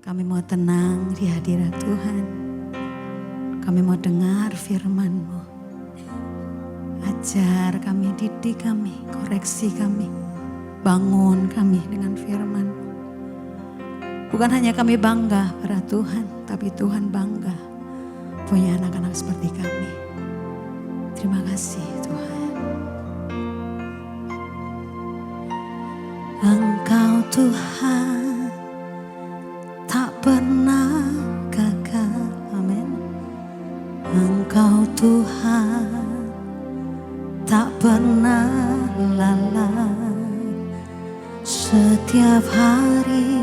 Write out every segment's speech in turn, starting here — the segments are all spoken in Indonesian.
Kami mau tenang di hadirat Tuhan. Kami mau dengar firman-Mu. Ajar kami, didik kami, koreksi kami. Bangun kami dengan firman-Mu. Bukan hanya kami bangga pada Tuhan, tapi Tuhan bangga punya anak-anak seperti kami. Terima kasih Tuhan. Engkau Tuhan tak pernah gagal, amin. Engkau Tuhan tak pernah lalai, setiap hari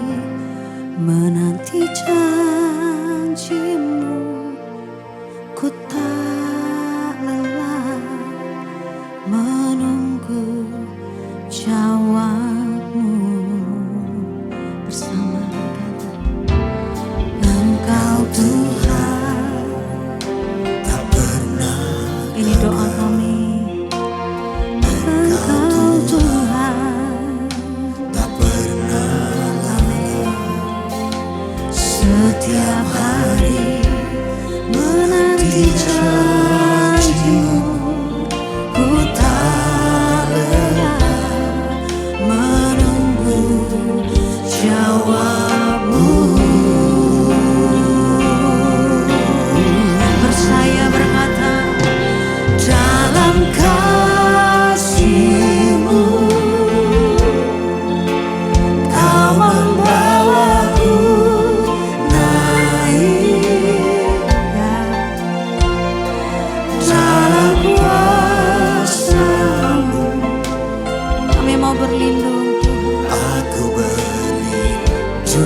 menanti janji-Mu, ku tak lelah menunggu jawab-Mu. Bersama kata Engkau Tuhan tak pernah. ini doa kami. Engkau Tuhan Tak pernah. amin. Setiap hari menanti janji-Mu, ku tak lelah menunggu jawab-Mu. Percaya berkata, dalam kasih-Mu Kau membawaku naik, dalam kuasa-Mu kami mau berlindung Tuhan. Aku berlindung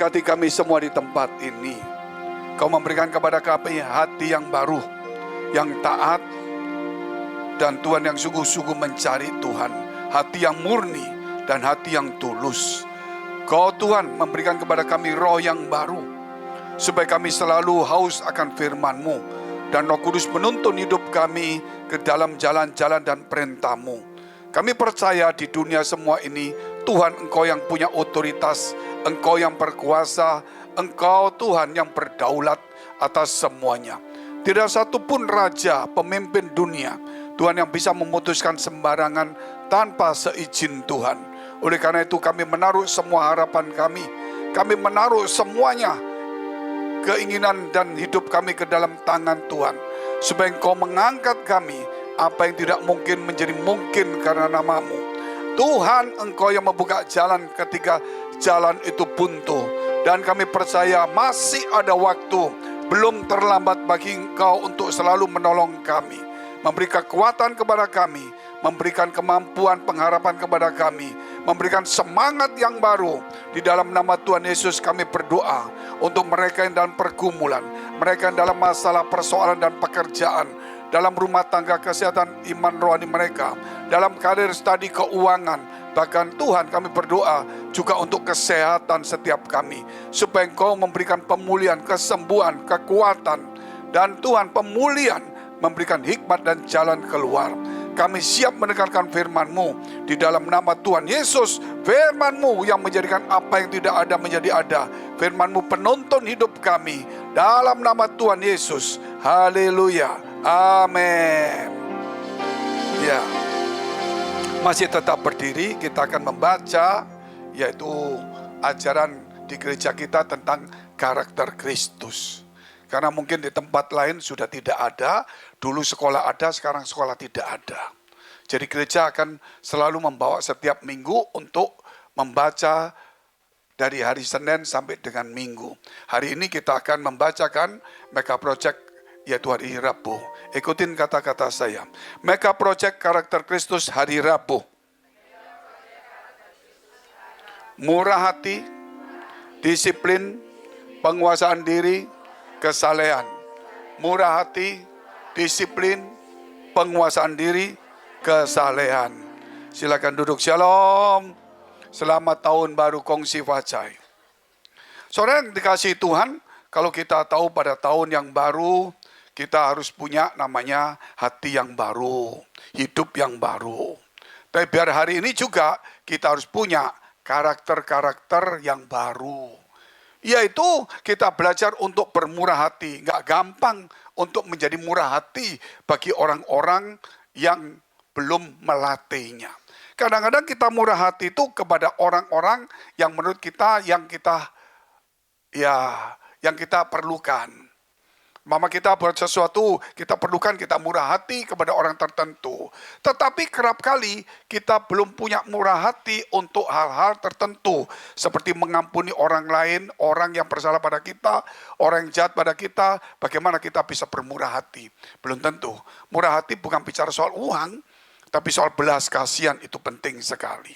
Berkati kami semua di tempat ini. Kau memberikan kepada kami hati yang baru, yang taat, dan Tuhan yang sungguh-sungguh mencari Tuhan. Hati yang murni dan hati yang tulus. Kau Tuhan memberikan kepada kami roh yang baru, supaya kami selalu haus akan firman-Mu. Dan Roh Kudus menuntun hidup kami ke dalam jalan-jalan dan perintah-Mu. Kami percaya di dunia semua ini, Tuhan Engkau yang punya otoritas, Engkau yang berkuasa, Engkau Tuhan yang berdaulat atas semuanya. Tidak satu pun raja, pemimpin dunia, Tuhan yang bisa memutuskan sembarangan tanpa seizin Tuhan. Oleh karena itu kami menaruh semua harapan kami. Kami menaruh semuanya, keinginan dan hidup kami ke dalam tangan Tuhan. Supaya Engkau mengangkat kami, apa yang tidak mungkin menjadi mungkin karena nama-Mu. Tuhan, Engkau yang membuka jalan ketika jalan itu buntu. Dan kami percaya masih ada waktu, belum terlambat bagi Engkau untuk selalu menolong kami, memberi kekuatan kepada kami, memberikan kemampuan pengharapan kepada kami, memberikan semangat yang baru. Di dalam nama Tuhan Yesus kami berdoa untuk mereka yang dalam pergumulan, mereka yang dalam masalah persoalan dan pekerjaan, dalam rumah tangga, kesehatan, iman rohani mereka, dalam karir, studi, keuangan. Bahkan Tuhan kami berdoa juga untuk kesehatan setiap kami, supaya Engkau memberikan pemulihan, kesembuhan, kekuatan, dan Tuhan pemulihan, memberikan hikmat dan jalan keluar. Kami siap mendengarkan firman-Mu di dalam nama Tuhan Yesus. Firman-Mu yang menjadikan apa yang tidak ada menjadi ada. Firman-Mu penuntun hidup kami dalam nama Tuhan Yesus. Haleluya. Amin. Ya. Masih tetap berdiri, kita akan membaca yaitu ajaran di gereja kita tentang karakter Kristus. Karena mungkin di tempat lain sudah tidak ada, dulu sekolah ada, sekarang sekolah tidak ada. Jadi gereja akan selalu membawa setiap minggu untuk membaca dari hari Senin sampai dengan Minggu. Hari ini kita akan membacakan Mega Project yaitu hari Rabu. Ikutin kata-kata saya. Mega Project karakter Kristus hari Rabu. Murah hati, disiplin, penguasaan diri, kesalehan. Murah hati, disiplin, penguasaan diri, kesalehan. Silakan duduk. Shalom. Selamat tahun baru Kongsi Fajai. Saudara yang dikasihi Tuhan, kalau kita tahu pada tahun yang baru, kita harus punya namanya hati yang baru, hidup yang baru. Tapi biar hari ini juga kita harus punya karakter-karakter yang baru. Yaitu kita belajar untuk bermurah hati. Nggak gampang untuk menjadi murah hati bagi orang-orang yang belum melatihnya. Kadang-kadang kita murah hati itu kepada orang-orang yang menurut kita yang kita perlukan. Mama kita buat sesuatu, kita perlukan, kita murah hati kepada orang tertentu. Tetapi kerap kali kita belum punya murah hati untuk hal-hal tertentu. Seperti mengampuni orang lain, orang yang bersalah pada kita, orang yang jahat pada kita. Bagaimana kita bisa bermurah hati? Belum tentu. Murah hati bukan bicara soal uang, tapi soal belas kasihan itu penting sekali.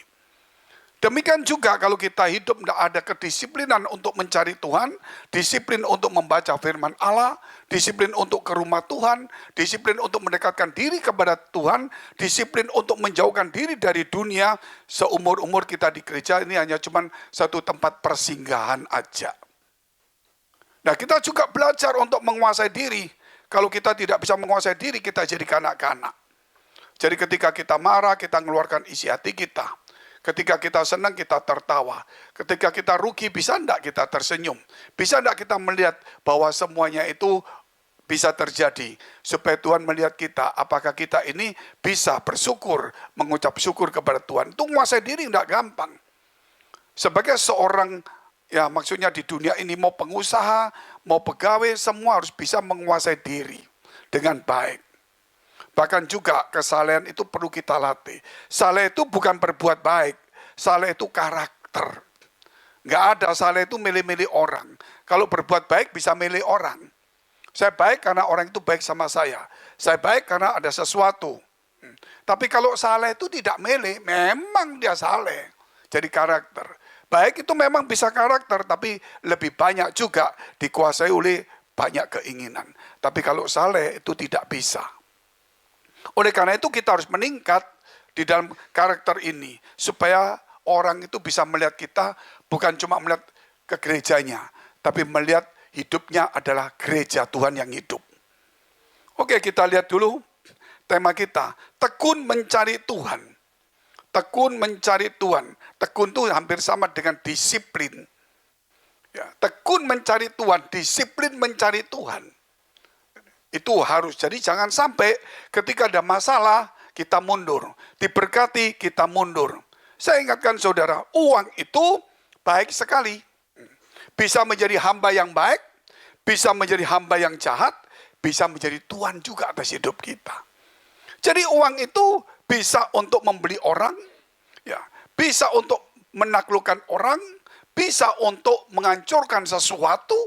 Demikian juga kalau kita hidup tidak ada kedisiplinan untuk mencari Tuhan, disiplin untuk membaca firman Allah, disiplin untuk ke rumah Tuhan, disiplin untuk mendekatkan diri kepada Tuhan, disiplin untuk menjauhkan diri dari dunia, seumur-umur kita di gereja ini hanya cuma satu tempat persinggahan aja. Nah, kita juga belajar untuk menguasai diri. Kalau kita tidak bisa menguasai diri, kita jadi kanak-kanak. Jadi ketika kita marah, kita mengeluarkan isi hati kita. Ketika kita senang, kita tertawa. Ketika kita rugi, bisa enggak kita tersenyum? Bisa enggak kita melihat bahwa semuanya itu bisa terjadi? Supaya Tuhan melihat kita, apakah kita ini bisa bersyukur, mengucap syukur kepada Tuhan. Itu menguasai diri enggak gampang. Sebagai seorang, ya maksudnya di dunia ini mau pengusaha, mau pegawai, semua harus bisa menguasai diri dengan baik. Bahkan juga kesalehan itu perlu kita latih. Saleh itu bukan berbuat baik. Saleh itu karakter. Nggak ada saleh itu milih-milih orang. Kalau berbuat baik bisa milih orang. Saya baik karena orang itu baik sama saya. Saya baik karena ada sesuatu. Tapi kalau saleh itu tidak milih, memang dia saleh. Jadi karakter. Baik itu memang bisa karakter, tapi lebih banyak juga dikuasai oleh banyak keinginan. Tapi kalau saleh itu tidak bisa. Oleh karena itu kita harus meningkat di dalam karakter ini. Supaya orang itu bisa melihat kita bukan cuma melihat ke gerejanya. Tapi melihat hidupnya adalah gereja Tuhan yang hidup. Oke, kita lihat dulu tema kita. Tekun mencari Tuhan. Tekun mencari Tuhan. Tekun itu hampir sama dengan disiplin. Ya, tekun mencari Tuhan, disiplin mencari Tuhan. Itu harus. Jadi jangan sampai ketika ada masalah, kita mundur. Diberkati, kita mundur. Saya ingatkan saudara, uang itu baik sekali. Bisa menjadi hamba yang baik, bisa menjadi hamba yang jahat, bisa menjadi Tuhan juga atas hidup kita. Jadi uang itu bisa untuk membeli orang, ya, bisa untuk menaklukkan orang, bisa untuk menghancurkan sesuatu.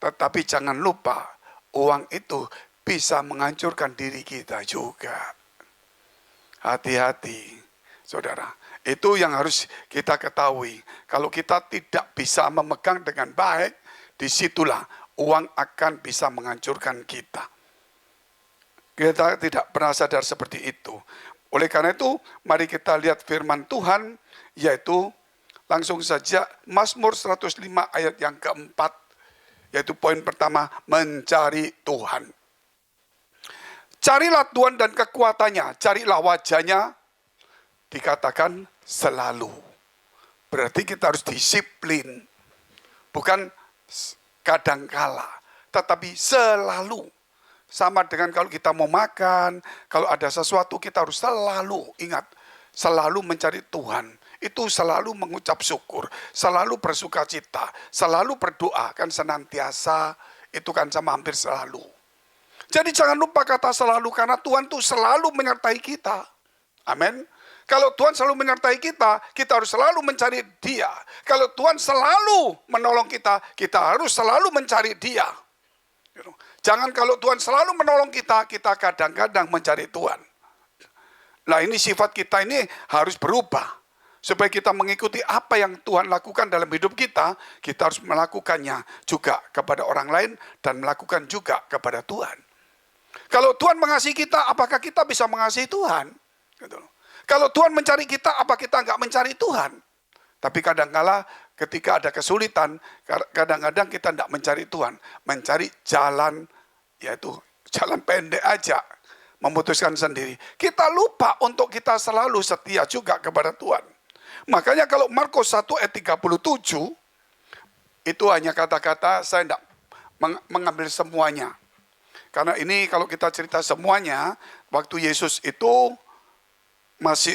Tetapi jangan lupa, uang itu bisa menghancurkan diri kita juga. Hati-hati, saudara. Itu yang harus kita ketahui. Kalau kita tidak bisa memegang dengan baik, disitulah uang akan bisa menghancurkan kita. Kita tidak pernah sadar seperti itu. Oleh karena itu, mari kita lihat firman Tuhan, yaitu langsung saja Mazmur 105 ayat yang keempat, yaitu poin pertama, mencari Tuhan. Carilah Tuhan dan kekuatannya, carilah wajahnya, dikatakan selalu. Berarti kita harus disiplin, bukan kadangkala, tetapi selalu. Sama dengan kalau kita mau makan, kalau ada sesuatu kita harus selalu ingat, selalu mencari Tuhan. Itu selalu mengucap syukur, selalu bersuka cita, selalu berdoa, kan senantiasa, itu kan sama hampir selalu. Jadi jangan lupa kata selalu, karena Tuhan tuh selalu menyertai kita. Amin. Kalau Tuhan selalu menyertai kita, kita harus selalu mencari Dia. Kalau Tuhan selalu menolong kita, kita harus selalu mencari Dia. Jangan kalau Tuhan selalu menolong kita, kita kadang-kadang mencari Tuhan. Nah ini sifat kita ini harus berubah. Supaya kita mengikuti apa yang Tuhan lakukan dalam hidup kita, kita harus melakukannya juga kepada orang lain dan melakukan juga kepada Tuhan. Kalau Tuhan mengasihi kita, apakah kita bisa mengasihi Tuhan? Kalau Tuhan mencari kita, apa kita nggak mencari Tuhan? Tapi kadang-kala ketika ada kesulitan, kadang-kadang kita tidak mencari Tuhan. Mencari jalan, yaitu jalan pendek aja. Memutuskan sendiri. Kita lupa untuk kita selalu setia juga kepada Tuhan. Makanya kalau Markus 1 ayat 37, itu hanya kata-kata, saya tidak mengambil semuanya. Karena ini kalau kita cerita semuanya, waktu Yesus itu masih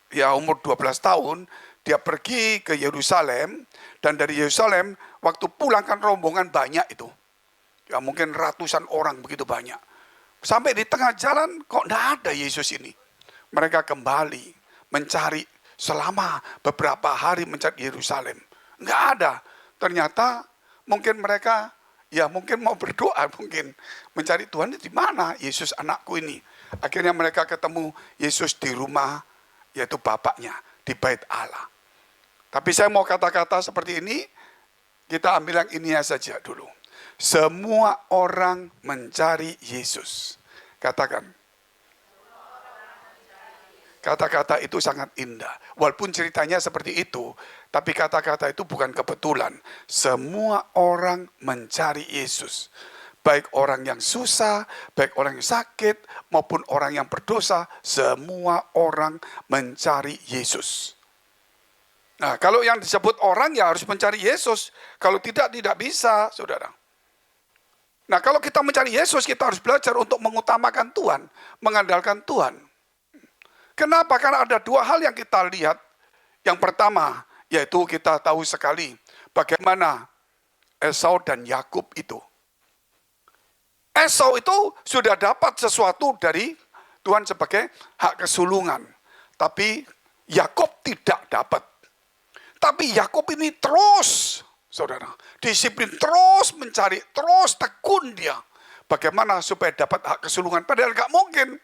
ya umur 12 tahun, dia pergi ke Yerusalem, dan dari Yerusalem, waktu pulang kan rombongan banyak itu. Ya mungkin ratusan orang begitu banyak. Sampai di tengah jalan, kok tidak ada Yesus ini. Mereka kembali mencari selama beberapa hari mencari Yerusalem. Nggak ada. Ternyata mungkin mereka, ya mungkin mau berdoa, mungkin mencari Tuhan di mana Yesus anakku ini. Akhirnya mereka ketemu Yesus di rumah, yaitu bapaknya, di bait Allah. Tapi saya mau kata-kata seperti ini, kita ambil yang ini saja dulu. Semua orang mencari Yesus. Katakan. Kata-kata itu sangat indah. Walaupun ceritanya seperti itu, tapi kata-kata itu bukan kebetulan. Semua orang mencari Yesus. Baik orang yang susah, baik orang yang sakit, maupun orang yang berdosa, semua orang mencari Yesus. Nah, kalau yang disebut orang ya harus mencari Yesus. Kalau tidak bisa, saudara. Nah, kalau kita mencari Yesus, kita harus belajar untuk mengutamakan Tuhan, mengandalkan Tuhan. Kenapa? Karena ada dua hal yang kita lihat. Yang pertama, yaitu kita tahu sekali bagaimana Esau dan Yakub itu. Esau itu sudah dapat sesuatu dari Tuhan sebagai hak kesulungan. Tapi Yakub tidak dapat. Tapi Yakub ini terus, saudara, disiplin, terus mencari, terus tekun dia. Bagaimana supaya dapat hak kesulungan? Padahal gak mungkin.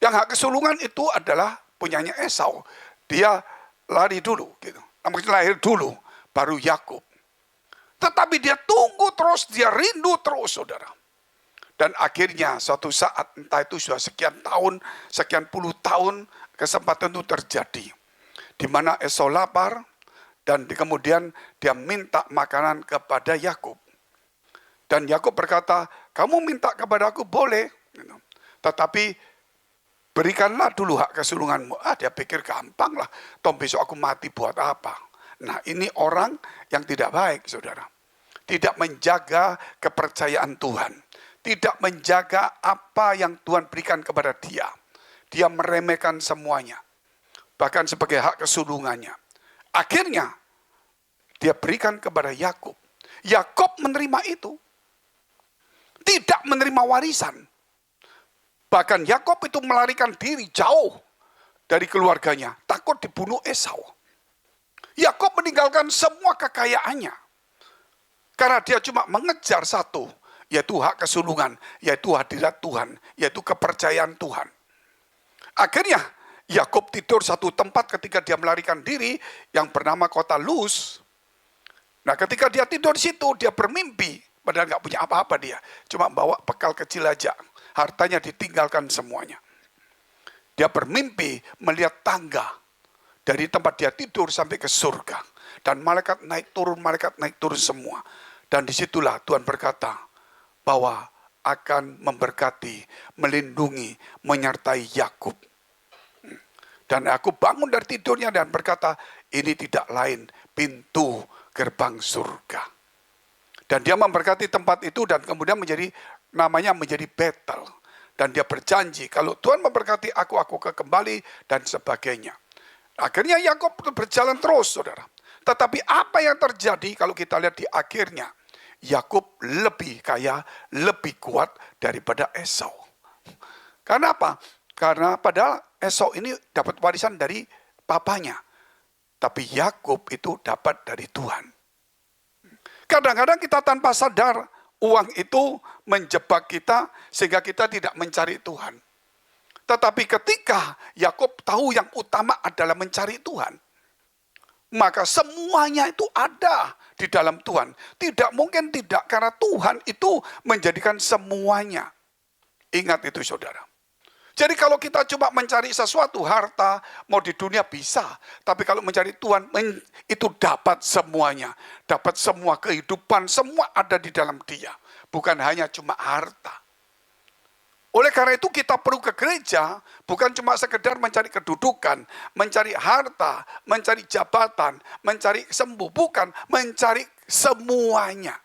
Yang hak kesulungan itu adalah punyanya Esau. Dia lari dulu, gitu. Lahir dulu, baru Yakub. Tetapi dia tunggu terus, dia rindu terus, saudara. Dan akhirnya suatu saat, entah itu sudah sekian tahun, sekian puluh tahun, kesempatan itu terjadi. Di mana Esau lapar, dan kemudian dia minta makanan kepada Yakub. Dan Yakub berkata, kamu minta kepada aku boleh. Tetapi berikanlah dulu hak kesulunganmu. Dia pikir gampang lah. Toh besok aku mati buat apa? Nah, ini orang yang tidak baik, saudara. Tidak menjaga kepercayaan Tuhan. Tidak menjaga apa yang Tuhan berikan kepada dia. Dia meremehkan semuanya. Bahkan sebagai hak kesulungannya. Akhirnya, dia berikan kepada Yakub. Yakub menerima itu. Tidak menerima warisan. Bahkan Yakub itu melarikan diri jauh dari keluarganya. Takut dibunuh Esau. Yakub meninggalkan semua kekayaannya. Karena dia cuma mengejar satu. Yaitu hak kesulungan. Yaitu hadirat Tuhan. Yaitu kepercayaan Tuhan. Akhirnya Yakub tidur satu tempat ketika dia melarikan diri. Yang bernama kota Luz. Nah, ketika dia tidur di situ, dia bermimpi. Padahal nggak punya apa-apa dia. Cuma bawa bekal kecil aja. Hartanya ditinggalkan semuanya. Dia bermimpi melihat tangga. Dari tempat dia tidur sampai ke surga. Dan malaikat naik turun semua. Dan disitulah Tuhan berkata bahwa akan memberkati, melindungi, menyertai Yakub. Dan Yakub bangun dari tidurnya dan berkata, ini tidak lain pintu gerbang surga. Dan dia memberkati tempat itu dan kemudian namanya menjadi Betel. Dan dia berjanji, kalau Tuhan memberkati aku kembali dan sebagainya. Akhirnya Yakub berjalan terus, saudara. Tetapi apa yang terjadi kalau kita lihat di akhirnya, Yakub lebih kaya, lebih kuat daripada Esau. Karena apa? Karena padahal Esau ini dapat warisan dari papanya. Tapi Yakub itu dapat dari Tuhan. Kadang-kadang kita tanpa sadar uang itu menjebak kita sehingga kita tidak mencari Tuhan. Tetapi ketika Yakub tahu yang utama adalah mencari Tuhan, maka semuanya itu ada di dalam Tuhan. Tidak mungkin tidak, karena Tuhan itu menjadikan semuanya. Ingat itu, saudara. Jadi kalau kita coba mencari sesuatu, harta, mau di dunia bisa. Tapi kalau mencari Tuhan, itu dapat semuanya. Dapat semua kehidupan, semua ada di dalam dia. Bukan hanya cuma harta. Oleh karena itu kita perlu ke gereja, bukan cuma sekedar mencari kedudukan, mencari harta, mencari jabatan, mencari sembuh. Bukan, mencari semuanya.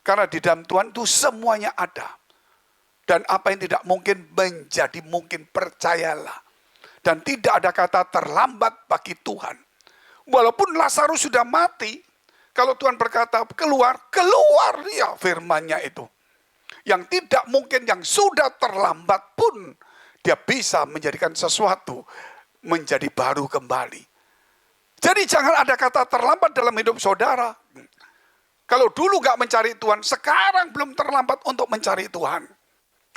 Karena di dalam Tuhan itu semuanya ada. Dan apa yang tidak mungkin menjadi mungkin, percayalah. Dan tidak ada kata terlambat bagi Tuhan. Walaupun Lazarus sudah mati, kalau Tuhan berkata keluar dia firman-Nya itu. Yang tidak mungkin, yang sudah terlambat pun, dia bisa menjadikan sesuatu menjadi baru kembali. Jadi jangan ada kata terlambat dalam hidup saudara. Kalau dulu gak mencari Tuhan, sekarang belum terlambat untuk mencari Tuhan.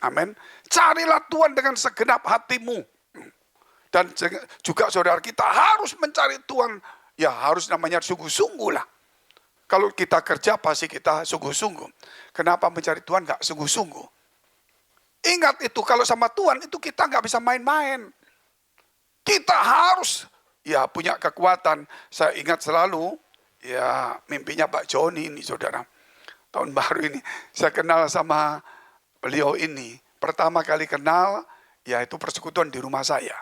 Amin. Carilah Tuhan dengan segenap hatimu. Dan juga saudara kita harus mencari Tuhan. Ya harus namanya sungguh-sungguh lah. Kalau kita kerja pasti kita sungguh-sungguh. Kenapa mencari Tuhan gak sungguh-sungguh? Ingat itu, kalau sama Tuhan itu kita gak bisa main-main. Kita harus ya punya kekuatan. Saya ingat selalu ya mimpinya Pak Joni ini, saudara. Tahun baru ini saya kenal sama beliau ini. Pertama kali kenal, yaitu persekutuan di rumah saya.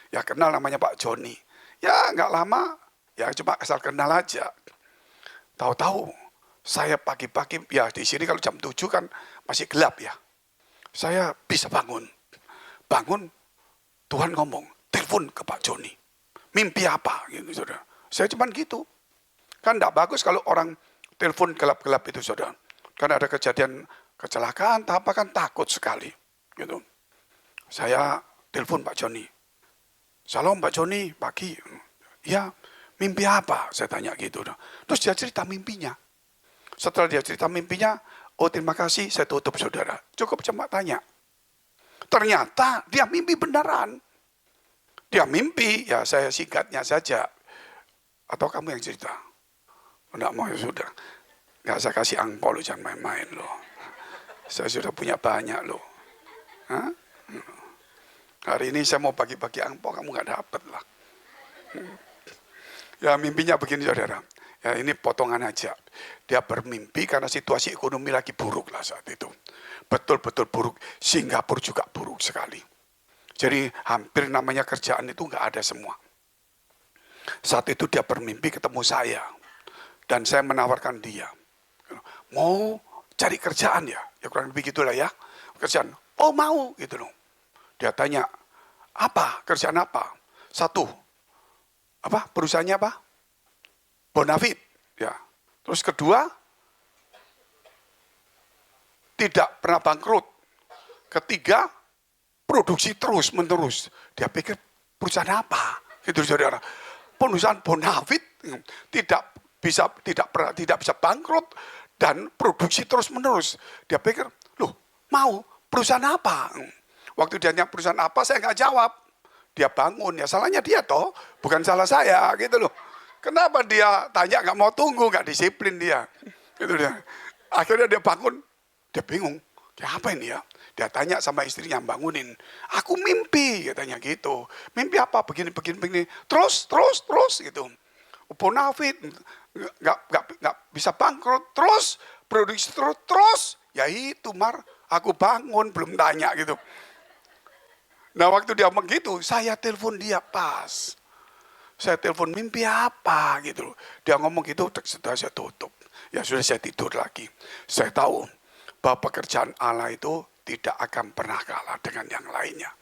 Ya kenal namanya Pak Joni. Ya nggak lama, ya cuma asal kenal aja. Tahu-tahu, saya pagi-pagi, ya di sini kalau jam 7 kan masih gelap ya. Saya bisa bangun. Bangun, Tuhan ngomong, telepon ke Pak Joni. Mimpi apa? Gitu, saudara. Saya cuma gitu. Kan nggak bagus kalau orang telepon gelap-gelap itu, saudara. Karena ada kejadian kecelakaan, apa kan takut sekali, gitu. Saya telepon Pak Joni. Salam Pak Joni, pagi. Ya, mimpi apa? Saya tanya gitu. Terus dia cerita mimpinya. Setelah dia cerita mimpinya, oh terima kasih, saya tutup saudara. Cukup cuma tanya. Ternyata dia mimpi beneran. Dia mimpi, ya saya singkatnya saja. Atau kamu yang cerita? Enggak mau, ya sudah. Enggak saya kasih angpau lo, jangan main-main lo. Saya sudah punya banyak lo. Hah? Hari ini saya mau bagi-bagi angpau, kamu enggak dapat lah. Ya mimpinya begini saudara. Ya ini potongan aja. Dia bermimpi karena situasi ekonomi lagi buruk lah saat itu. Betul-betul buruk. Singapura juga buruk sekali. Jadi hampir namanya kerjaan itu nggak ada semua. Saat itu dia bermimpi ketemu saya. Dan saya menawarkan dia. Mau cari kerjaan ya? Ya kurang lebih gitulah ya. Kerjaan. Oh mau gitu loh. Dia tanya, apa? Kerjaan apa? Satu. Apa? Perusahaannya apa? Bonafit. Ya. Terus kedua, tidak pernah bangkrut. Ketiga, produksi terus menerus. Dia pikir perusahaan apa? Gitu saudara. Perusahaan Bonafit tidak bisa bangkrut dan produksi terus menerus. Dia pikir, loh mau perusahaan apa? Waktu dia tanya perusahaan apa, saya nggak jawab. Dia bangun, ya salahnya dia toh, bukan salah saya gitu loh. Kenapa dia tanya nggak mau tunggu, nggak disiplin dia. Gitu dia. Akhirnya dia bangun, dia bingung. Ya apa ini ya? Dia tanya sama istrinya, bangunin. Aku mimpi, katanya gitu. Mimpi apa? Begini. Terus gitu. Bonafit nggak bisa bangkrut. Terus produksi terus. Ya itu Mar, aku bangun belum tanya gitu. Nah waktu dia ngomong gitu, saya telepon dia pas. Saya telepon mimpi apa gitu. Dia ngomong gitu, sudah saya tutup. Ya sudah saya tidur lagi. Saya tahu bahwa pekerjaan Allah itu tidak akan pernah kalah dengan yang lainnya.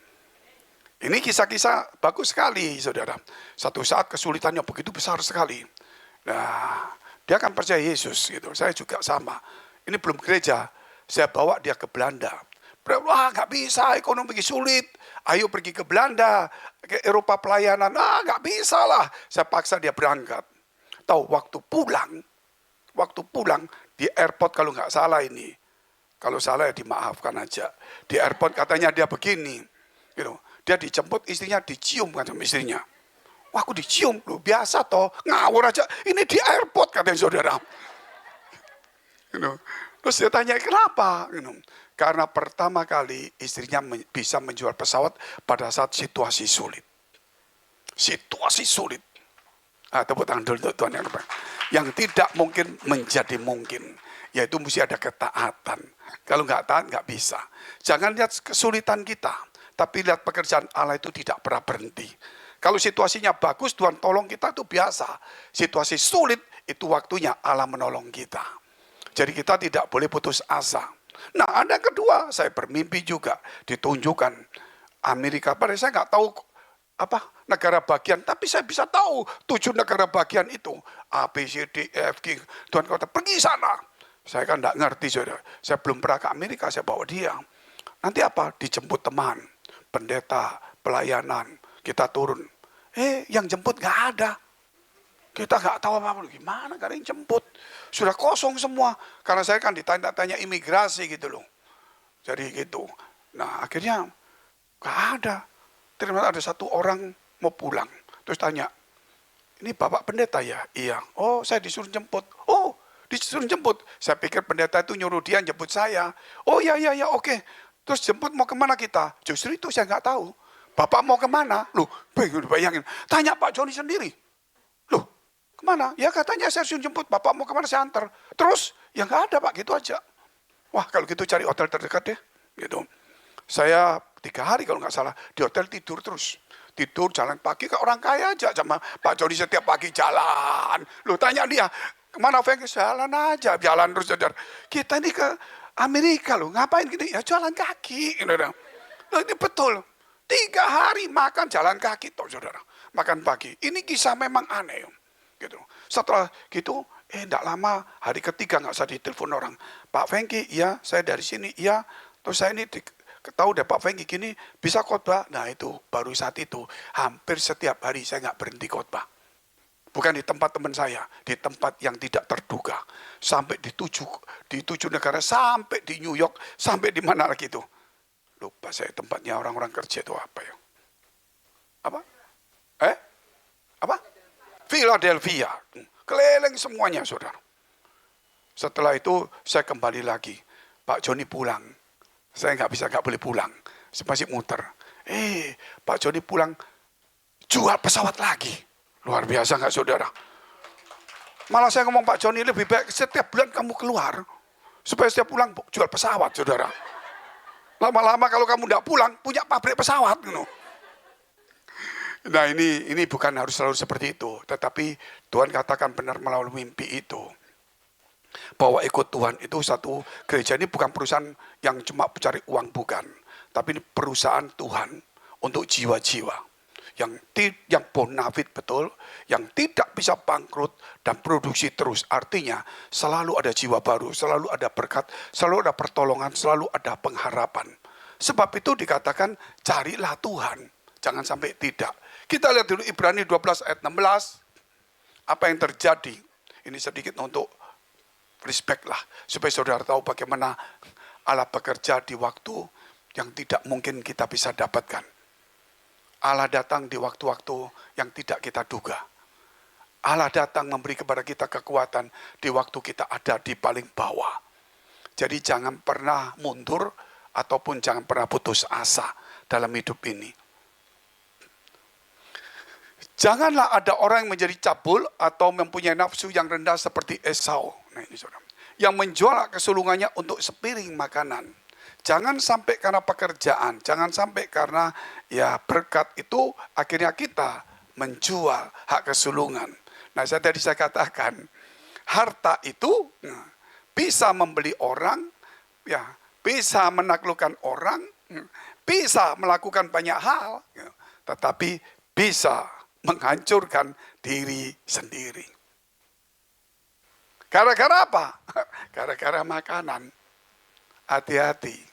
Ini kisah-kisah bagus sekali, saudara. Satu saat kesulitannya begitu besar sekali. Nah, dia akan percaya Yesus gitu. Saya juga sama. Ini belum gereja, saya bawa dia ke Belanda. Wah, nggak bisa, ekonomi sulit. Ayo pergi ke Belanda, ke Eropa pelayanan. Nggak bisa lah. Saya paksa dia berangkat. Tahu waktu pulang di airport kalau nggak salah ini. Kalau salah ya dimaafkan aja. Di airport katanya dia begini. Gitu. Dia dijemput, istrinya dicium kan sama istrinya. Wah aku dicium, lu biasa toh. Ngawur aja, ini di airport katanya saudara. Gitu. Terus dia tanya kenapa? Gitu. Karena pertama kali istrinya bisa menjual pesawat pada saat situasi sulit. Situasi sulit. Tepuk tangan dulu Tuhan yang terbaik. Yang tidak mungkin menjadi mungkin. Yaitu mesti ada ketaatan. Kalau nggak taat nggak bisa. Jangan lihat kesulitan kita. Tapi lihat pekerjaan Allah itu tidak pernah berhenti. Kalau situasinya bagus Tuhan tolong kita itu biasa. Situasi sulit itu waktunya Allah menolong kita. Jadi kita tidak boleh putus asa. Nah ada yang kedua, saya bermimpi juga ditunjukkan Amerika. Padahal saya nggak tahu apa negara bagian, tapi saya bisa tahu 7 negara bagian itu A, B, C, D, E, F, G. Tuhan kata pergi sana. Saya kan nggak ngerti saudara. Saya belum pernah ke Amerika, saya bawa dia. Nanti apa? Dijemput teman, pendeta, pelayanan, kita turun. Yang jemput nggak ada. Kita nggak tahu apa-apa, gimana gak ada yang jemput. Sudah kosong semua. Karena saya kan ditanya-tanya imigrasi gitu loh. Jadi gitu. Nah akhirnya nggak ada. Ternyata ada satu orang mau pulang. Terus tanya, ini Bapak pendeta ya? Iya. Oh saya disuruh jemput. Oh disuruh jemput. Saya pikir pendeta itu nyuruh dia jemput saya. Oh ya oke. Terus jemput mau kemana kita? Justru itu saya nggak tahu. Bapak mau kemana? Loh bayangin. Tanya Pak Joni sendiri. Loh kemana? Ya katanya saya suruh jemput. Bapak mau kemana saya antar. Terus ya nggak ada Pak gitu aja. Wah kalau gitu cari hotel terdekat deh. Gitu. Saya 3 hari kalau nggak salah di hotel tidur terus. Tidur jalan pagi ke orang kaya aja sama Pak Joni setiap pagi jalan. Loh tanya dia. Kemana Frank? Jalan aja. Jalan terus. Kita ini ke Amerika loh. Ngapain gini? Ya jalan kaki. Loh, ini betul. 3 hari makan jalan kaki. Tuh saudara. Makan pagi. Ini kisah memang aneh. Gitu. Setelah gitu, enggak lama hari ketiga nggak usah ditelepon orang. Pak Fengki, iya saya dari sini, iya. Terus saya ini tahu deh Pak Fengki gini bisa khotbah. Nah itu baru saat itu hampir setiap hari saya nggak berhenti khotbah. Bukan di tempat teman saya, di tempat yang tidak terduga. Sampai di 7 negara, sampai di New York, sampai di mana lagi itu. Lupa saya tempatnya orang-orang kerja itu apa ya? Apa? Apa? Philadelphia. Keliling semuanya, saudara. Setelah itu saya kembali lagi. Pak Joni pulang. Saya nggak boleh pulang. Saya masih muter. Pak Joni pulang, jual pesawat lagi. Luar biasa nggak, saudara? Malah saya ngomong, Pak Joni, lebih baik setiap bulan kamu keluar. Supaya setiap pulang jual pesawat, saudara. Lama-lama kalau kamu nggak pulang, punya pabrik pesawat. Nah ini bukan harus selalu seperti itu. Tetapi Tuhan katakan benar melalui mimpi itu. Bahwa ikut Tuhan itu satu gereja ini bukan perusahaan yang cuma mencari uang, bukan. Tapi ini perusahaan Tuhan untuk jiwa-jiwa. Yang bonafit betul, yang tidak bisa bangkrut dan produksi terus. Artinya selalu ada jiwa baru, selalu ada berkat, selalu ada pertolongan, selalu ada pengharapan. Sebab itu dikatakan carilah Tuhan, jangan sampai tidak. Kita lihat dulu Ibrani 12 ayat 16. Apa yang terjadi? Ini sedikit untuk flashback lah, supaya saudara tahu bagaimana Allah bekerja di waktu yang tidak mungkin kita bisa dapatkan. Allah datang di waktu-waktu yang tidak kita duga. Allah datang memberi kepada kita kekuatan di waktu kita ada di paling bawah. Jadi jangan pernah mundur ataupun jangan pernah putus asa dalam hidup ini. Janganlah ada orang yang menjadi cabul atau mempunyai nafsu yang rendah seperti Esau. Nah ini saudara, yang menjual kesulungannya untuk sepiring makanan. Jangan sampai karena pekerjaan, jangan sampai karena berkat itu akhirnya kita menjual hak kesulungan. Nah tadi saya katakan, harta itu bisa membeli orang, bisa menaklukkan orang, bisa melakukan banyak hal, tetapi bisa menghancurkan diri sendiri. Gara-gara apa? Gara-gara makanan. Hati-hati.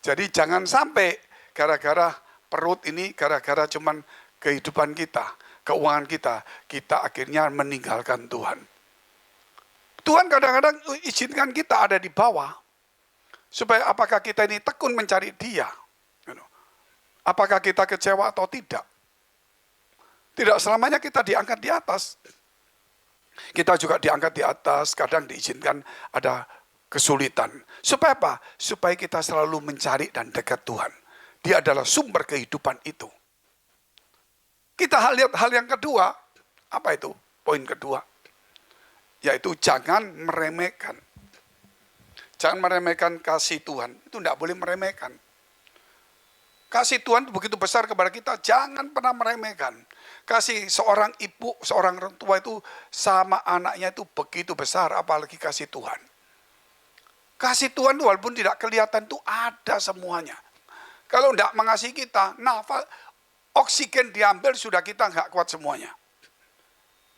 Jadi jangan sampai gara-gara perut ini, gara-gara cuman kehidupan kita, keuangan kita, kita akhirnya meninggalkan Tuhan. Tuhan kadang-kadang izinkan kita ada di bawah. Supaya apakah kita ini tekun mencari Dia? Apakah kita kecewa atau tidak? Tidak selamanya kita diangkat di atas. Kita juga diangkat di atas, kadang diizinkan ada kesulitan. Supaya apa? Supaya kita selalu mencari dan dekat Tuhan. Dia adalah sumber kehidupan itu. Kita lihat hal yang kedua. Apa itu? Poin kedua. Yaitu jangan meremehkan. Jangan meremehkan kasih Tuhan. Itu tidak boleh meremehkan. Kasih Tuhan begitu besar kepada kita, jangan pernah meremehkan. Kasih seorang ibu, seorang orang tua itu sama anaknya itu begitu besar, apalagi kasih Tuhan. Kasih Tuhan itu walaupun tidak kelihatan itu ada semuanya. Kalau tidak mengasihi kita, nafas, oksigen diambil sudah kita nggak kuat semuanya.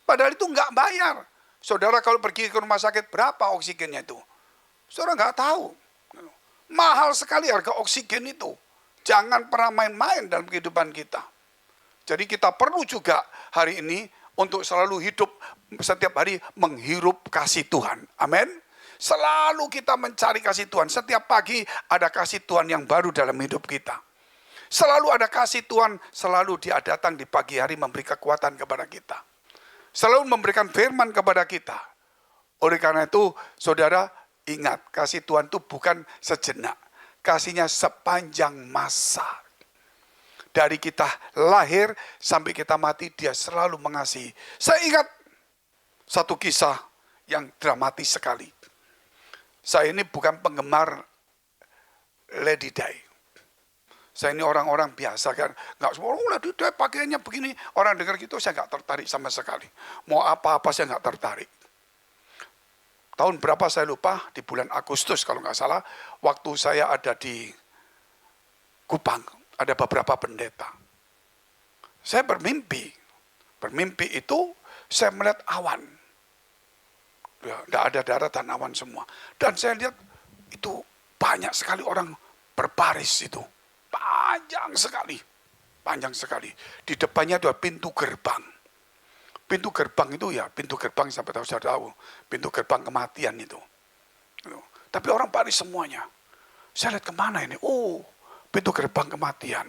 Padahal itu nggak bayar. Saudara kalau pergi ke rumah sakit berapa oksigennya itu? Saudara nggak tahu. Mahal sekali harga oksigen itu. Jangan pernah main-main dalam kehidupan kita. Jadi kita perlu juga hari ini untuk selalu hidup setiap hari menghirup kasih Tuhan. Amin. Selalu kita mencari kasih Tuhan. Setiap pagi ada kasih Tuhan yang baru dalam hidup kita. Selalu ada kasih Tuhan, selalu Dia datang di pagi hari memberi kekuatan kepada kita. Selalu memberikan firman kepada kita. Oleh karena itu, saudara ingat, kasih Tuhan itu bukan sejenak. Kasihnya sepanjang masa. Dari kita lahir sampai kita mati, Dia selalu mengasihi. Saya ingat satu kisah yang dramatis sekali. Saya ini bukan penggemar Lady Di. Saya ini orang-orang biasa kan. Nggak semua, Lady Di pakaiannya begini. Orang dengar gitu saya nggak tertarik sama sekali. Mau apa-apa saya nggak tertarik. Tahun berapa saya lupa, di bulan Agustus kalau nggak salah, waktu saya ada di Kupang, ada beberapa pendeta. Saya bermimpi. Bermimpi itu saya melihat awan. Ya, tidak ada daratan, awan semua. Dan saya lihat itu banyak sekali orang berbaris itu. Panjang sekali. Panjang sekali. Di depannya ada pintu gerbang. Pintu gerbang itu pintu gerbang sampai tahu saya tahu. Pintu gerbang kematian itu. Tapi orang baris semuanya. Saya lihat kemana ini? Oh, pintu gerbang kematian.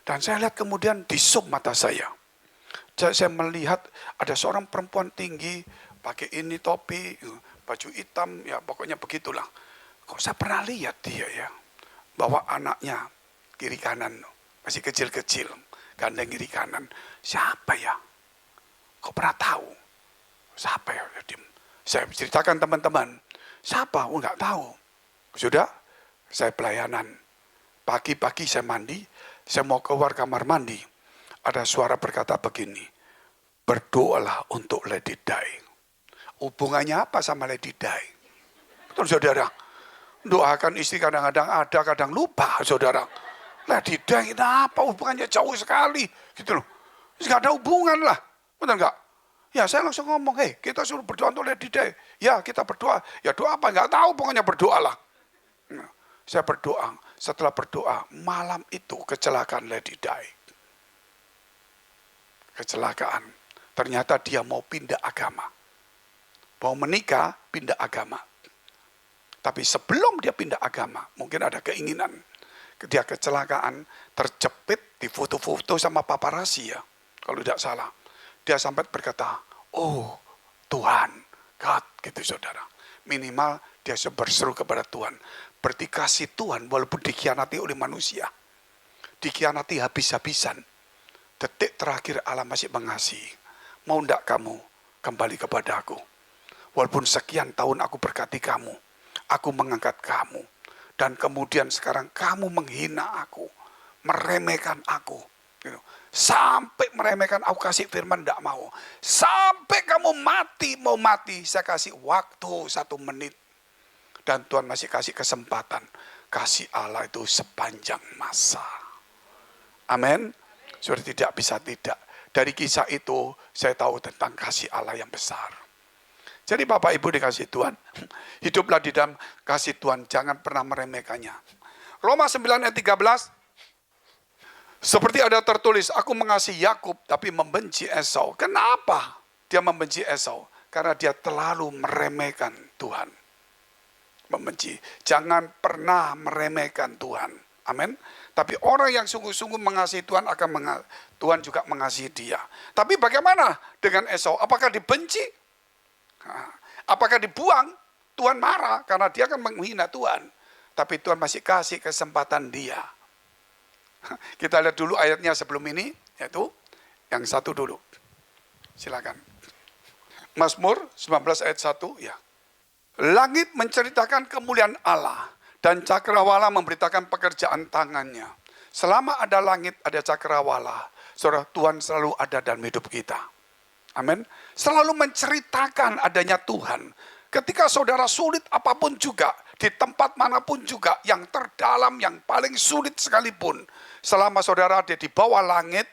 Dan saya lihat kemudian di zoom mata saya. Saya melihat ada seorang perempuan tinggi, pakai ini topi, baju hitam, ya pokoknya begitulah. Kok saya pernah lihat dia ya, bawa anaknya kiri kanan, masih kecil-kecil, gandeng kiri kanan. Siapa ya? Kok pernah tahu? Siapa ya? Saya ceritakan teman-teman. Siapa? Oh nggak tahu. Sudah, saya pelayanan. Pagi-pagi saya mandi, saya mau keluar kamar mandi. Ada suara berkata begini, berdoalah untuk Lady Dai. Hubungannya apa sama Lady Dai? Betul saudara? Doakan istri kadang-kadang ada, kadang lupa saudara. Lady Dai itu apa? Hubungannya jauh sekali. Gitu loh. Nggak ada hubungan lah. Betul nggak? Ya saya langsung ngomong, kita suruh berdoa untuk Lady Dai. Ya kita berdoa. Ya doa apa? Nggak tahu, pokoknya berdoalah. Nah, saya berdoa. Setelah berdoa, malam itu kecelakaan Lady Dai. Kecelakaan. Ternyata dia mau pindah agama. Mau menikah, pindah agama. Tapi sebelum dia pindah agama, mungkin ada keinginan. Dia kecelakaan, terjepit, difoto-foto sama paparazzi ya. Kalau tidak salah. Dia sampai berkata, oh Tuhan, God, gitu saudara. Minimal dia berseru kepada Tuhan. Berarti kasih Tuhan walaupun dikhianati oleh manusia. Dikhianati habis-habisan. Detik terakhir Allah masih mengasihi. Mau enggak kamu kembali kepada aku? Walaupun sekian tahun aku berkati kamu. Aku mengangkat kamu. Dan kemudian sekarang kamu menghina aku. Meremehkan aku. Sampai meremehkan aku kasih firman enggak mau. Sampai kamu mati, mau mati. Saya kasih waktu 1 menit. Dan Tuhan masih kasih kesempatan. Kasih Allah itu sepanjang masa. Amin. Sudah tidak bisa tidak. Dari kisah itu saya tahu tentang kasih Allah yang besar. Jadi Bapak Ibu dikasih Tuhan. Hiduplah di dalam kasih Tuhan. Jangan pernah meremehkannya. Roma 9 ayat 13. Seperti ada tertulis. Aku mengasihi Yakub tapi membenci Esau. Kenapa dia membenci Esau? Karena dia terlalu meremehkan Tuhan. Membenci. Jangan pernah meremehkan Tuhan. Amin. Tapi orang yang sungguh-sungguh mengasihi Tuhan Tuhan juga mengasihi dia. Tapi bagaimana dengan Esau? Apakah dibenci? Apakah dibuang? Tuhan marah karena dia akan menghina Tuhan. Tapi Tuhan masih kasih kesempatan dia. Kita lihat dulu ayatnya sebelum ini, yaitu yang satu dulu. Silakan. Mazmur 19 ayat 1, ya. Langit menceritakan kemuliaan Allah. Dan cakrawala memberitakan pekerjaan tangannya. Selama ada langit, ada cakrawala. Saudara, Tuhan selalu ada dalam hidup kita. Amin. Selalu menceritakan adanya Tuhan. Ketika saudara sulit apapun juga, di tempat manapun juga, yang terdalam, yang paling sulit sekalipun. Selama saudara ada di bawah langit,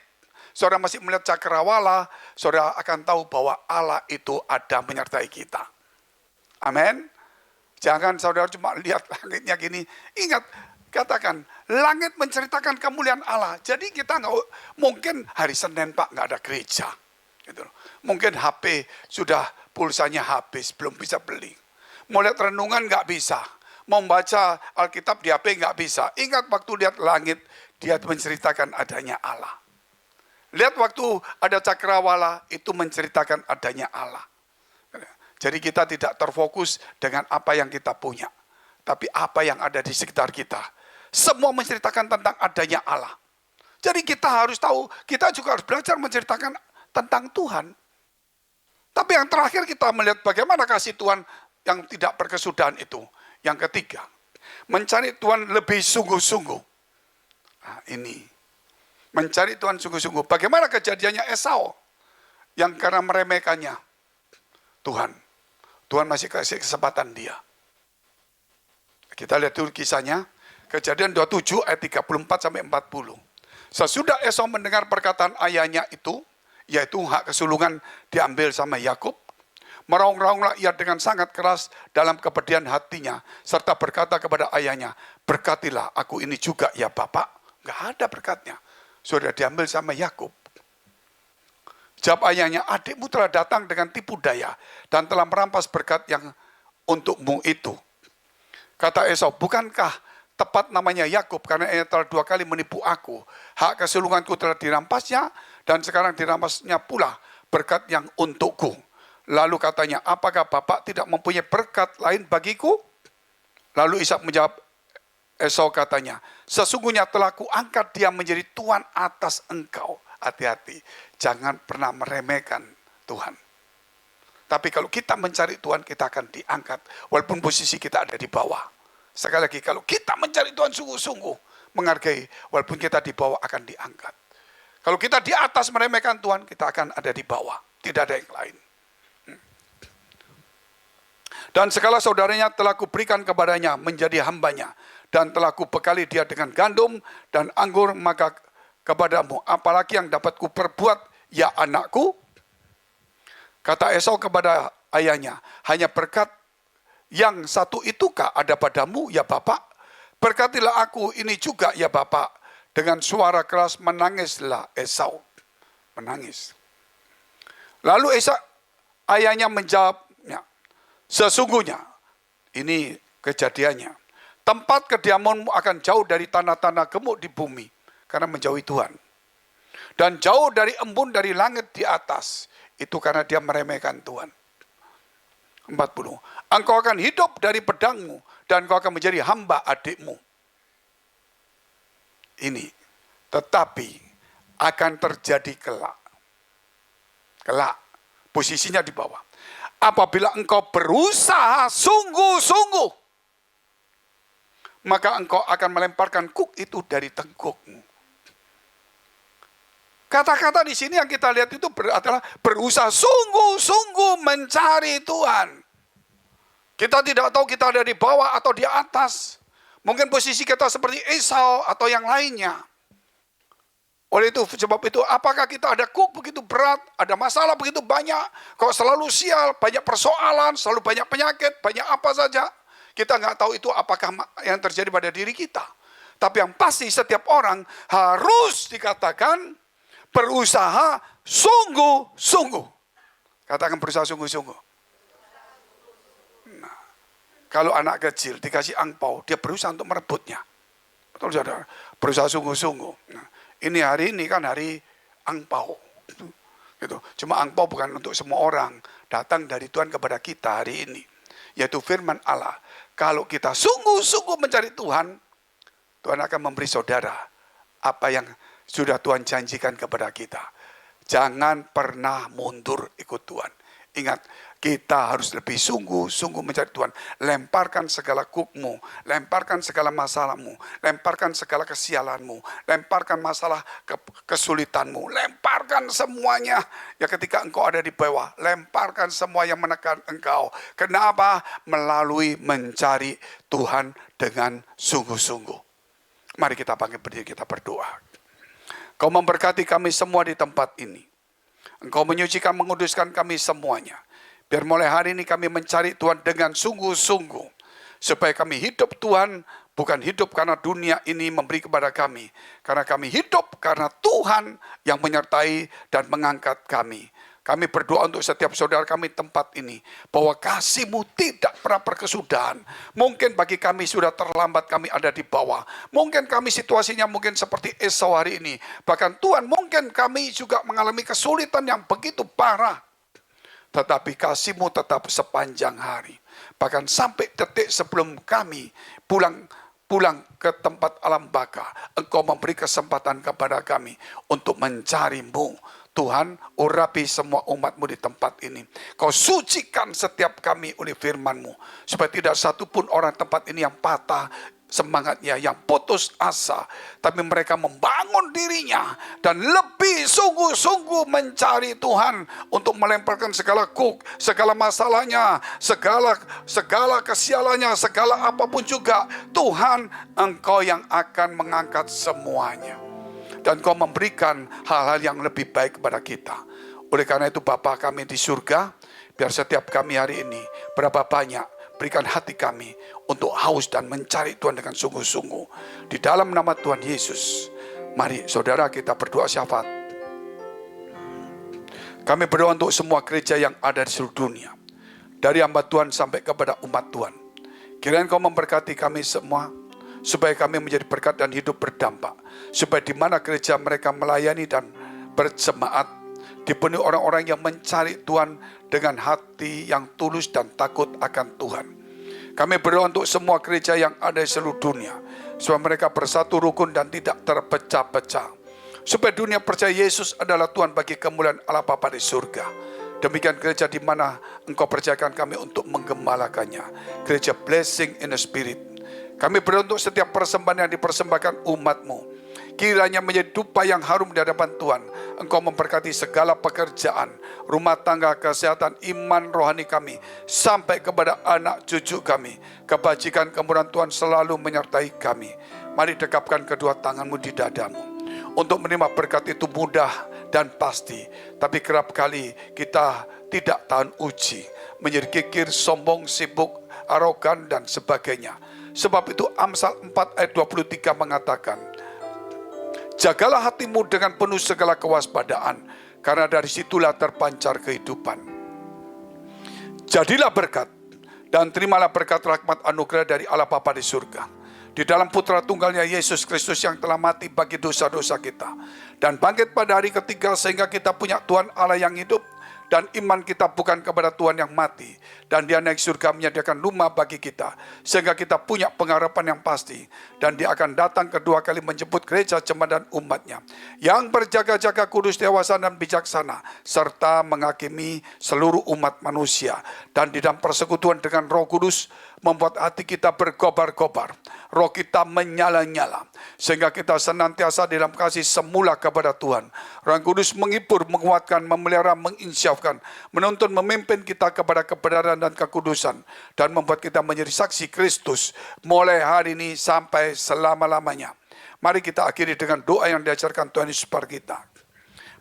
saudara masih melihat cakrawala, saudara akan tahu bahwa Allah itu ada menyertai kita. Amin. Jangan saudara cuma lihat langitnya gini. Ingat, katakan, langit menceritakan kemuliaan Allah. Jadi kita nggak mungkin hari Senin Pak nggak ada gereja. Gitu. Mungkin HP sudah pulsanya habis, belum bisa beli. Mau lihat renungan nggak bisa. Mau baca Alkitab di HP nggak bisa. Ingat waktu lihat langit, dia menceritakan adanya Allah. Lihat waktu ada cakrawala, itu menceritakan adanya Allah. Jadi kita tidak terfokus dengan apa yang kita punya. Tapi apa yang ada di sekitar kita. Semua menceritakan tentang adanya Allah. Jadi kita harus tahu, kita juga harus belajar menceritakan tentang Tuhan. Tapi yang terakhir kita melihat bagaimana kasih Tuhan yang tidak berkesudahan itu. Yang ketiga, mencari Tuhan lebih sungguh-sungguh. Nah, ini. Mencari Tuhan sungguh-sungguh. Bagaimana kejadiannya Esau? Yang karena meremehkannya Tuhan masih kasih kesempatan dia. Kita lihat dulu kisahnya. Kejadian 27 ayat 34 sampai 40. Sesudah Esau mendengar perkataan ayahnya itu, yaitu hak kesulungan diambil sama Yakub, meraung-raunglah ia dengan sangat keras dalam kepedihan hatinya, serta berkata kepada ayahnya, berkatilah aku ini juga ya Bapak. Enggak ada berkatnya. Sudah diambil sama Yakub. Jawab ayahnya, adikmu telah datang dengan tipu daya dan telah merampas berkat yang untukmu itu. Kata Esau, bukankah tepat namanya Yakub karena ia telah 2 kali menipu aku. Hak kesulunganku telah dirampasnya Dan sekarang diramasnya pula berkat yang untukku. Lalu katanya, apakah Bapak tidak mempunyai berkat lain bagiku? Lalu Ishak menjawab, Esau katanya, sesungguhnya telah kuangkat dia menjadi tuan atas engkau. Hati-hati, jangan pernah meremehkan Tuhan. Tapi kalau kita mencari Tuhan, kita akan diangkat. Walaupun posisi kita ada di bawah. Sekali lagi, kalau kita mencari Tuhan sungguh-sungguh, menghargai, walaupun kita di bawah akan diangkat. Kalau kita di atas meremehkan Tuhan, kita akan ada di bawah. Tidak ada yang lain. Dan segala saudaranya telah kuberikan kepadanya menjadi hambanya. Dan telah kubekali dia dengan gandum dan anggur, maka kepadamu apalagi yang dapat kuperbuat, ya anakku? Kata Esau kepada ayahnya, hanya berkat yang satu itukah ada padamu, ya Bapak? Berkatilah aku ini juga, ya Bapak. Dengan suara keras menangislah Esau. Menangis. Lalu Esau, ayahnya menjawabnya, sesungguhnya, ini kejadiannya, tempat kediamanmu akan jauh dari tanah-tanah gemuk di bumi, karena menjauhi Tuhan. Dan jauh dari embun dari langit di atas, itu karena dia meremehkan Tuhan. 40. Engkau akan hidup dari pedangmu, dan engkau akan menjadi hamba adikmu. Ini, tetapi akan terjadi kelak. Kelak, posisinya di bawah. Apabila engkau berusaha sungguh-sungguh, maka engkau akan melemparkan kuk itu dari tengkukmu. Kata-kata di sini yang kita lihat itu adalah berusaha sungguh-sungguh mencari Tuhan. Kita tidak tahu kita ada di bawah atau di atas. Mungkin posisi kita seperti Esau atau yang lainnya. Oleh itu, sebab itu, apakah kita ada kuk begitu berat, ada masalah begitu banyak, kok selalu sial, banyak persoalan, selalu banyak penyakit, banyak apa saja. Kita nggak tahu itu apakah yang terjadi pada diri kita. Tapi yang pasti setiap orang harus dikatakan berusaha sungguh-sungguh. Katakan berusaha sungguh-sungguh. Nah, kalau anak kecil dikasih angpau, dia berusaha untuk merebutnya. Betul saudara? Berusaha sungguh-sungguh. Nah, ini hari ini kan hari angpau. Gitu. Cuma angpau bukan untuk semua orang. Datang dari Tuhan kepada kita hari ini. Yaitu firman Allah. Kalau kita sungguh-sungguh mencari Tuhan, Tuhan akan memberi saudara apa yang sudah Tuhan janjikan kepada kita. Jangan pernah mundur ikut Tuhan. Ingat, kita harus lebih sungguh-sungguh mencari Tuhan. Lemparkan segala kukmu, lemparkan segala masalahmu, lemparkan segala kesialanmu, lemparkan masalah kesulitanmu, lemparkan semuanya. Ya ketika engkau ada di bawah, lemparkan semua yang menekan engkau. Kenapa? Melalui mencari Tuhan dengan sungguh-sungguh. Mari kita bangkit berdiri, kita berdoa. Kau memberkati kami semua di tempat ini. Engkau menyucikan, menguduskan kami semuanya. Biar mulai hari ini kami mencari Tuhan dengan sungguh-sungguh. Supaya kami hidup Tuhan, bukan hidup karena dunia ini memberi kepada kami. Karena kami hidup karena Tuhan yang menyertai dan mengangkat kami. Kami berdoa untuk setiap saudara kami tempat ini. Bahwa kasih-Mu tidak pernah berkesudahan. Mungkin bagi kami sudah terlambat, kami ada di bawah. Mungkin kami situasinya mungkin seperti Esau hari ini. Bahkan Tuhan mungkin kami juga mengalami kesulitan yang begitu parah. Tetapi kasih-Mu tetap sepanjang hari. Bahkan sampai detik sebelum kami pulang ke tempat alam baka. Engkau memberi kesempatan kepada kami untuk mencari-Mu. Tuhan, urapi semua umat-Mu di tempat ini. Kau sucikan setiap kami oleh firman-Mu. Supaya tidak satupun orang tempat ini yang patah semangatnya, yang putus asa. Tapi mereka membangun dirinya. Dan lebih sungguh-sungguh mencari Tuhan. Untuk melemparkan segala kuk, segala masalahnya, segala kesialannya, segala apapun juga. Tuhan, Engkau yang akan mengangkat semuanya. Dan Kau memberikan hal-hal yang lebih baik kepada kita. Oleh karena itu Bapa kami di surga, biar setiap kami hari ini, berapa banyak, berikan hati kami untuk haus dan mencari Tuhan dengan sungguh-sungguh. Di dalam nama Tuhan Yesus, mari saudara kita berdoa syafaat. Kami berdoa untuk semua gereja yang ada di seluruh dunia. Dari hamba Tuhan sampai kepada umat Tuhan. Kiranya Kau memberkati kami semua, supaya kami menjadi berkat dan hidup berdampak. Supaya di mana gereja mereka melayani dan berjemaat, dipenuhi orang-orang yang mencari Tuhan dengan hati yang tulus dan takut akan Tuhan. Kami berdoa untuk semua gereja yang ada di seluruh dunia, supaya mereka bersatu rukun dan tidak terpecah-pecah. Supaya dunia percaya Yesus adalah Tuhan bagi kemuliaan Allah Bapa di surga. Demikian gereja di mana Engkau percayakan kami untuk menggembalakannya. Gereja Blessing in the Spirit. Kami berdoa untuk setiap persembahan yang dipersembahkan umat-Mu. Kiranya menjadi dupa yang harum di hadapan Tuhan. Engkau memberkati segala pekerjaan, rumah tangga, kesehatan, iman rohani kami, sampai kepada anak cucu kami. Kebajikan kemurahan Tuhan selalu menyertai kami. Mari dekapkan kedua tanganmu di dadamu. Untuk menerima berkat itu mudah dan pasti, tapi kerap kali kita tidak tahan uji, menjadi kikir, sombong, sibuk, arogan, dan sebagainya. Sebab itu Amsal 4 ayat 23 mengatakan, jagalah hatimu dengan penuh segala kewaspadaan, karena dari situlah terpancar kehidupan. Jadilah berkat, dan terimalah berkat rahmat anugerah dari Allah Bapa di surga, di dalam putra tunggalnya Yesus Kristus yang telah mati bagi dosa-dosa kita, dan bangkit pada hari ketiga, sehingga kita punya Tuhan Allah yang hidup, dan iman kita bukan kepada Tuhan yang mati, dan Dia naik surga menyediakan rumah bagi kita, sehingga kita punya pengharapan yang pasti, dan Dia akan datang kedua kali menjemput gereja jemaat dan umatnya, yang berjaga-jaga kudus, dewasa, dan bijaksana, serta menghakimi seluruh umat manusia, dan di dalam persekutuan dengan Roh Kudus, membuat hati kita berkobar-kobar, roh kita menyala-nyala, sehingga kita senantiasa dalam kasih semula kepada Tuhan. Roh Kudus menghibur, menguatkan, memelihara, menginsyafkan, menuntun, memimpin kita kepada kebenaran dan kekudusan, dan membuat kita menjadi saksi Kristus mulai hari ini sampai selama-lamanya. Mari kita akhiri dengan doa yang diajarkan Tuhan Yesus kepada kita.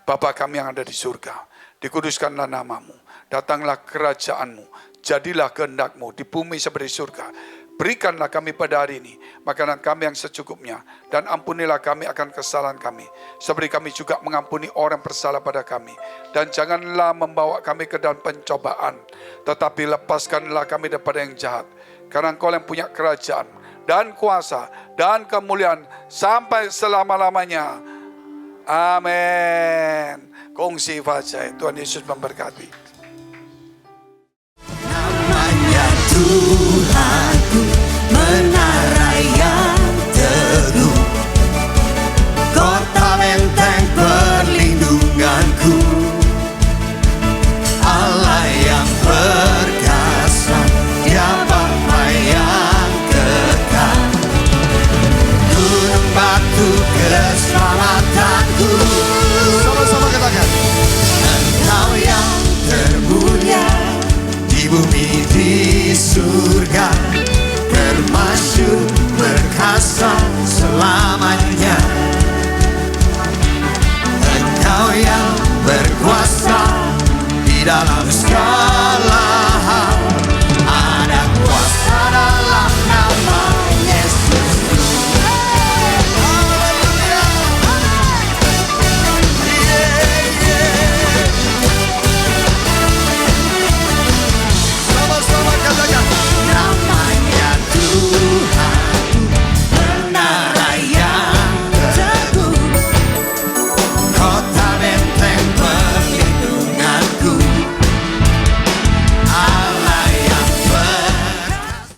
Bapa kami yang ada di surga, dikuduskanlah namamu, datanglah kerajaan-Mu, jadilah kehendak-Mu di bumi seperti surga. Berikanlah kami pada hari ini makanan kami yang secukupnya, dan ampunilah kami akan kesalahan kami, seperti kami juga mengampuni orang bersalah pada kami. Dan janganlah membawa kami ke dalam pencobaan, tetapi lepaskanlah kami daripada yang jahat. Karena Engkau yang punya kerajaan dan kuasa dan kemuliaan sampai selama-lamanya. Amin. Kongsi fajai. Tuhan Yesus memberkati.